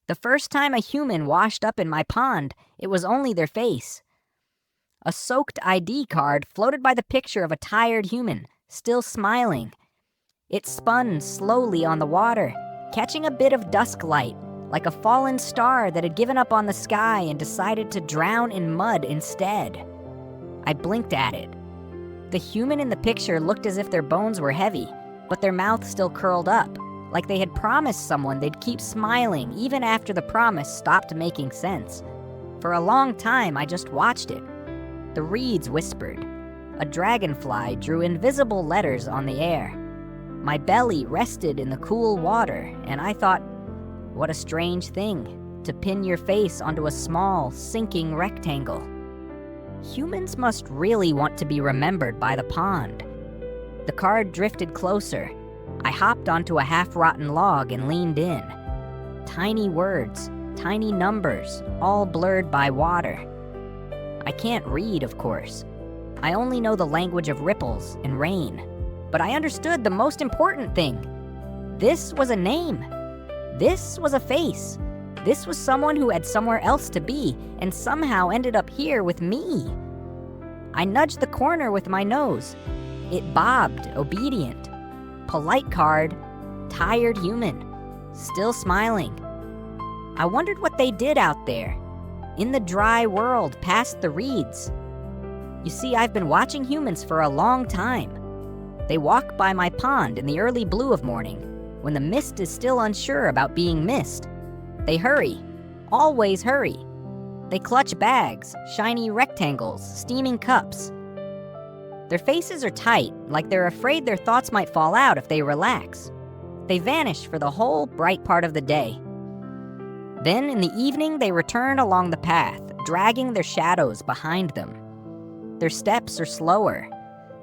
The first time a human washed up in my pond, it was only their face. A soaked ID card floated by the picture of a tired human, still smiling. It spun slowly on the water, catching a bit of dusk light, like a fallen star that had given up on the sky and decided to drown in mud instead. I blinked at it. The human in the picture looked as if their bones were heavy, but their mouth still curled up, like they had promised someone they'd keep smiling even after the promise stopped making sense. For a long time, I just watched it. The reeds whispered. A dragonfly drew invisible letters on the air. My belly rested in the cool water, and I thought, what a strange thing, to pin your face onto a small, sinking rectangle. Humans must really want to be remembered by the pond. The card drifted closer. I hopped onto a half-rotten log and leaned in. Tiny words, tiny numbers, all blurred by water. I can't read, of course. I only know the language of ripples and rain. But I understood the most important thing. This was a name. This was a face. This was someone who had somewhere else to be and somehow ended up here with me. I nudged the corner with my nose. It bobbed, obedient. Polite card, tired human, still smiling. I wondered what they did out there, in the dry world past the reeds. You see, I've been watching humans for a long time. They walk by my pond in the early blue of morning, when the mist is still unsure about being missed. They hurry, always hurry. They clutch bags, shiny rectangles, steaming cups. Their faces are tight, like they're afraid their thoughts might fall out if they relax. They vanish for the whole bright part of the day. Then in the evening, they return along the path, dragging their shadows behind them. Their steps are slower.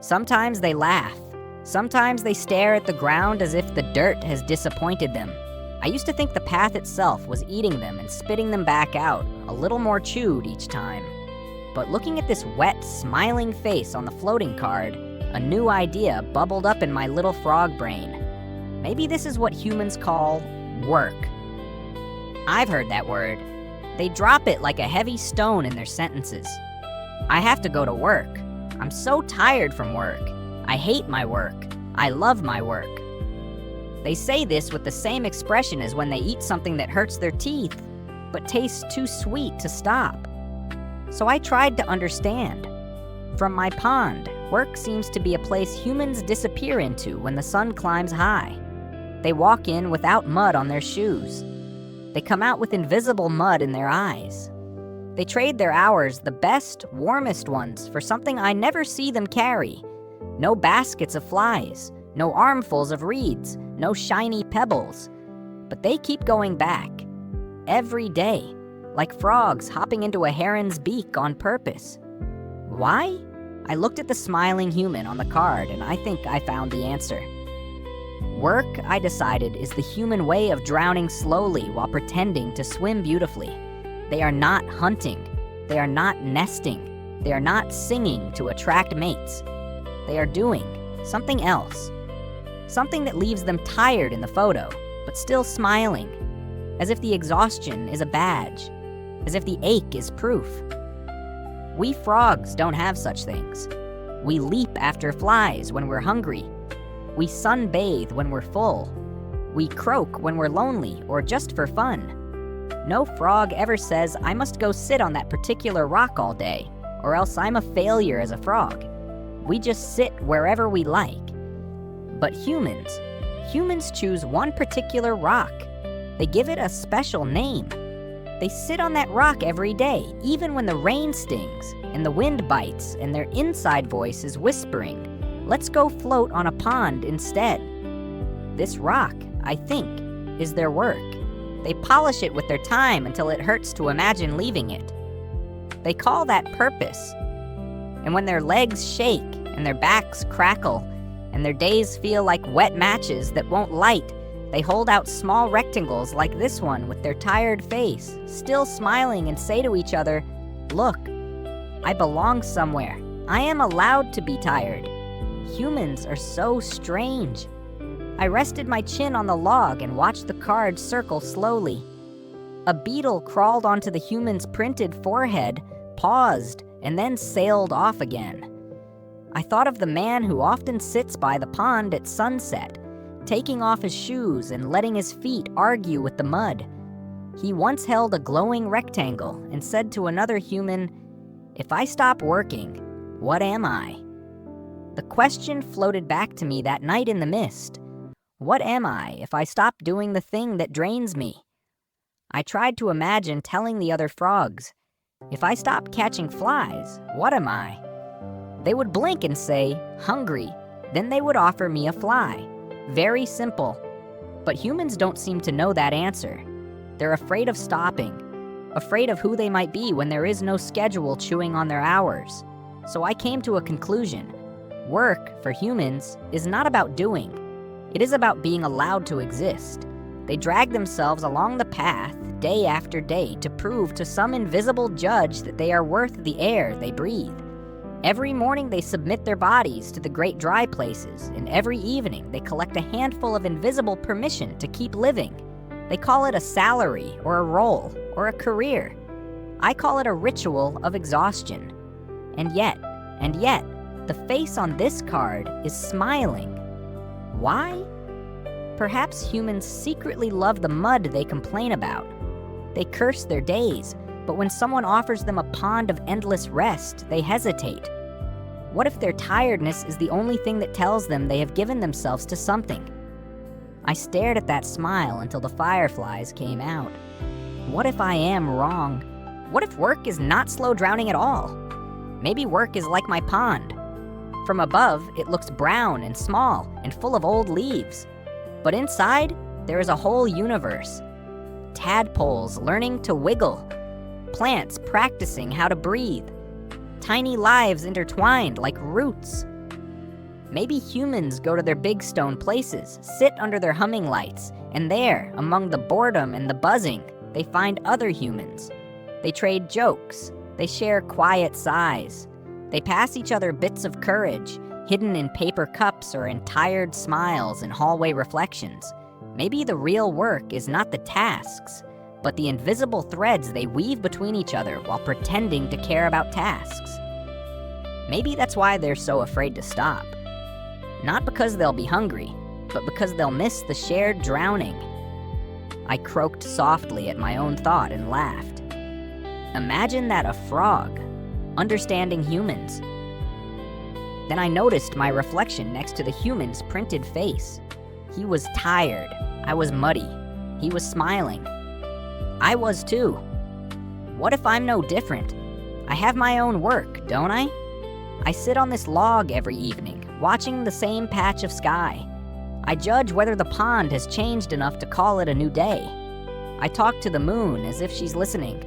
Sometimes they laugh. Sometimes they stare at the ground as if the dirt has disappointed them. I used to think the path itself was eating them and spitting them back out, a little more chewed each time. But looking at this wet, smiling face on the floating card, a new idea bubbled up in my little frog brain. Maybe this is what humans call work. I've heard that word. They drop it like a heavy stone in their sentences. I have to go to work. I'm so tired from work. I hate my work. I love my work. They say this with the same expression as when they eat something that hurts their teeth, but tastes too sweet to stop. So I tried to understand. From my pond, work seems to be a place humans disappear into when the sun climbs high. They walk in without mud on their shoes. They come out with invisible mud in their eyes. They trade their hours, the best, warmest ones, for something I never see them carry. No baskets of flies, no armfuls of reeds, no shiny pebbles. But they keep going back. Every day, like frogs hopping into a heron's beak on purpose. Why? I looked at the smiling human on the card and I think I found the answer. Work, I decided, is the human way of drowning slowly while pretending to swim beautifully. They are not hunting. They are not nesting. They are not singing to attract mates. They are doing something else. Something that leaves them tired in the photo, but still smiling. As if the exhaustion is a badge. As if the ache is proof. We frogs don't have such things. We leap after flies when we're hungry. We sunbathe when we're full. We croak when we're lonely or just for fun. No frog ever says, I must go sit on that particular rock all day, or else I'm a failure as a frog. We just sit wherever we like. But humans choose one particular rock. They give it a special name. They sit on that rock every day, even when the rain stings and the wind bites and their inside voice is whispering, let's go float on a pond instead. This rock, I think, is their work. They polish it with their time until it hurts to imagine leaving it. They call that purpose. And when their legs shake and their backs crackle and their days feel like wet matches that won't light, they hold out small rectangles like this one with their tired face, still smiling, and say to each other, look, I belong somewhere. I am allowed to be tired. Humans are so strange. I rested my chin on the log and watched the card circle slowly. A beetle crawled onto the human's printed forehead, paused, and then sailed off again. I thought of the man who often sits by the pond at sunset, taking off his shoes and letting his feet argue with the mud. He once held a glowing rectangle and said to another human, "If I stop working, what am I?" The question floated back to me that night in the mist. What am I if I stop doing the thing that drains me? I tried to imagine telling the other frogs, "If I stop catching flies, what am I?" They would blink and say, "Hungry." Then they would offer me a fly. Very simple. But humans don't seem to know that answer. They're afraid of stopping, afraid of who they might be when there is no schedule chewing on their hours. So I came to a conclusion. Work, for humans, is not about doing. It is about being allowed to exist. They drag themselves along the path, day after day, to prove to some invisible judge that they are worth the air they breathe. Every morning they submit their bodies to the great dry places, and every evening they collect a handful of invisible permission to keep living. They call it a salary, or a role, or a career. I call it a ritual of exhaustion. And yet, the face on this card is smiling. Why? Perhaps humans secretly love the mud they complain about. They curse their days, but when someone offers them a pond of endless rest, they hesitate. What if their tiredness is the only thing that tells them they have given themselves to something? I stared at that smile until the fireflies came out. What if I am wrong? What if work is not slow drowning at all? Maybe work is like my pond. From above, it looks brown and small and full of old leaves. But inside, there is a whole universe. Tadpoles learning to wiggle. Plants practicing how to breathe. Tiny lives intertwined like roots. Maybe humans go to their big stone places, sit under their humming lights, and there, among the boredom and the buzzing, they find other humans. They trade jokes. They share quiet sighs. They pass each other bits of courage, hidden in paper cups or in tired smiles and hallway reflections. Maybe the real work is not the tasks, but the invisible threads they weave between each other while pretending to care about tasks. Maybe that's why they're so afraid to stop. Not because they'll be hungry, but because they'll miss the shared drowning. I croaked softly at my own thought and laughed. Imagine that a frog, understanding humans. Then I noticed my reflection next to the human's printed face. He was tired. I was muddy. He was smiling. I was too. What if I'm no different? I have my own work, don't I? I sit on this log every evening, watching the same patch of sky. I judge whether the pond has changed enough to call it a new day. I talk to the moon as if she's listening.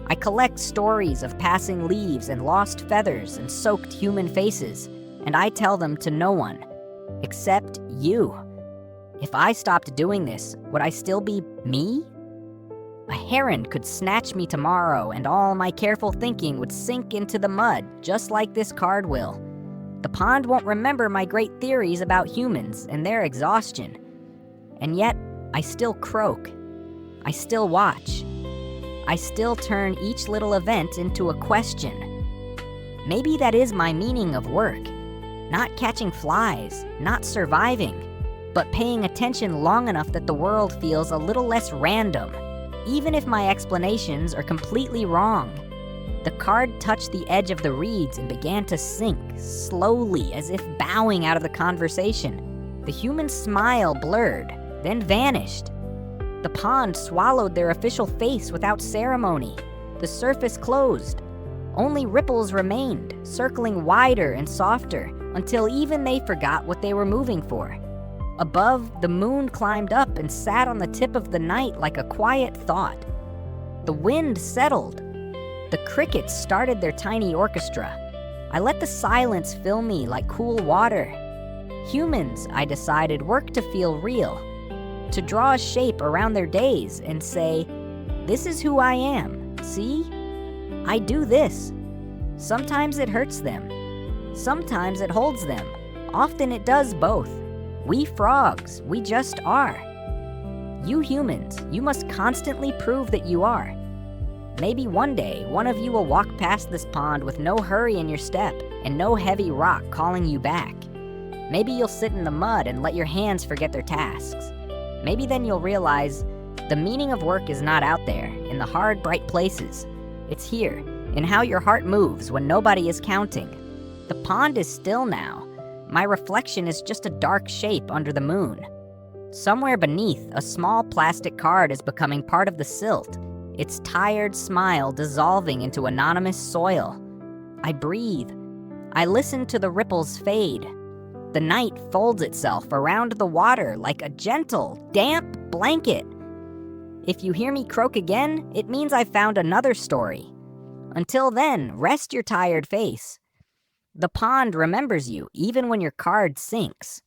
I collect stories of passing leaves and lost feathers and soaked human faces, and I tell them to no one, except you. If I stopped doing this, would I still be me? A heron could snatch me tomorrow, and all my careful thinking would sink into the mud, just like this card will. The pond won't remember my great theories about humans and their exhaustion. And yet, I still croak. I still watch. I still turn each little event into a question. Maybe that is my meaning of work. Not catching flies, not surviving, but paying attention long enough that the world feels a little less random, even if my explanations are completely wrong. The card touched the edge of the reeds and began to sink, slowly, as if bowing out of the conversation. The human smile blurred, then vanished. The pond swallowed their official face without ceremony. The surface closed. Only ripples remained, circling wider and softer, until even they forgot what they were moving for. Above, the moon climbed up and sat on the tip of the night like a quiet thought. The wind settled. The crickets started their tiny orchestra. I let the silence fill me like cool water. Humans, I decided, work to feel real, to draw a shape around their days and say, this is who I am, see? I do this. Sometimes it hurts them. Sometimes it holds them. Often it does both. We frogs, we just are. You humans, you must constantly prove that you are. Maybe one day, one of you will walk past this pond with no hurry in your step and no heavy rock calling you back. Maybe you'll sit in the mud and let your hands forget their tasks. Maybe then you'll realize the meaning of work is not out there, in the hard, bright places. It's here, in how your heart moves when nobody is counting. The pond is still now. My reflection is just a dark shape under the moon. Somewhere beneath, a small plastic card is becoming part of the silt, its tired smile dissolving into anonymous soil. I breathe. I listen to the ripples fade. The night folds itself around the water like a gentle, damp blanket. If you hear me croak again, it means I've found another story. Until then, rest your tired face. The pond remembers you even when your card sinks.